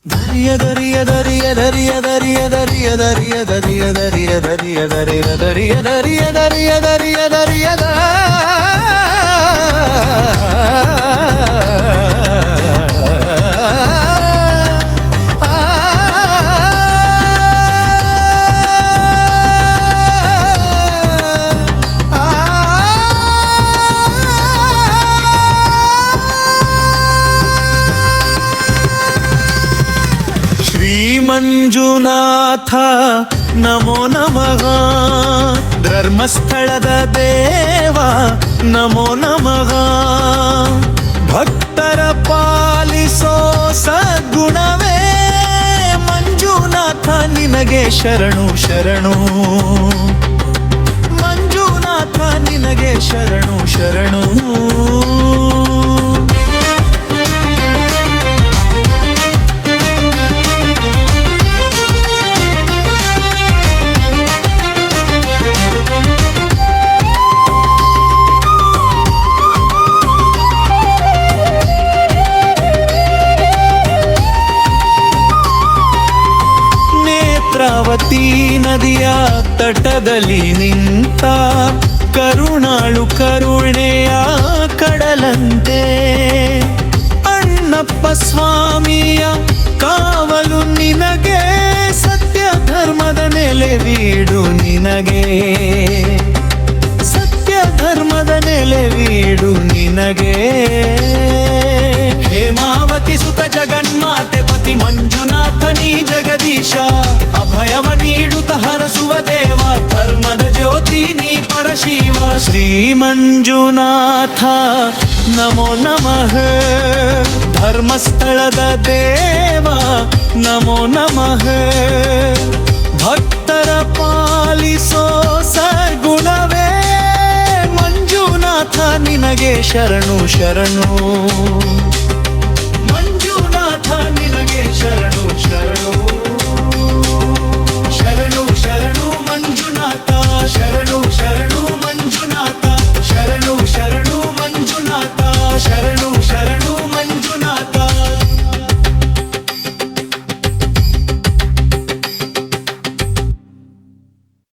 Dariya Dariya Dariya Dariya Dariya Dariya Dariya Dariya Dariya Dariya Dariya Dariya Dariya Dariya Dariya Dariya the Manjunatha ನಮೋ ನಮಃ ಧರ್ಮಸ್ಥಳದ ದೇವ ನಮೋ ನಮಃ ಭಕ್ತರ ಪಾಲಿಸೋ ಸದ್ಗುಣವೇ ಮಂಜುನಾಥ ನಿನಗೆ ಶರಣು ಶರಣು ಮಂಜುನಾಥ ನಿನಗೆ ಶರಣು ಶರಣು ನೇತ್ರಾವತಿ ನದಿಯ ತಟದಲ್ಲಿ ನಿಂತ ಕರುಣಾಳು ಕರುಣೆಯ ಕಡಲಂತೆ ಅಣ್ಣಪ್ಪ ಸ್ವಾಮಿಯ ಕಾವಲು ನಿನಗೆ ಸತ್ಯ ಧರ್ಮದ ನೆಲೆವೀಡು ನಿನಗೆ ಸತ್ಯ ಧರ್ಮದ ನೆಲೆವೀಡು ನಿನಗೆ ಹೇಮಾವತಿ ಸುತ ಜಗನ್ಮಾತೆ ಪತಿ ಮಂಜುನಾಥ ನೀ ಜಗದೀಶ ಅಭಯವ ನೀಡುತ್ತ ಹರಸುವ ದೇವ ಧರ್ಮದ ಜ್ಯೋತಿ ನೀ ಪರಶಿವ ಶ್ರೀ ಮಂಜುನಾಥ ನಮೋ ನಮಃ ಧರ್ಮಸ್ಥಳದ ದೇವ ನಮೋ ನಮಃ ಭಕ್ತರ ಪಾಲಿಸೋ ಸದ್ಗುಣವೇ ಮಂಜುನಾಥ ನಿನಗೆ ಶರಣು ಶರಣು ಮಂಜುನಾಥ ನಿನಗೆ ಶರಣು ಶರಣು ಶರಣು ಶರಣು ಮಂಜುನಾಥ ಶರಣು ಶರಣು ಮಂಜುನಾಥ ಶರಣು ಶರಣು ಮಂಜುನಾಥ ಶರಣು ಶರಣು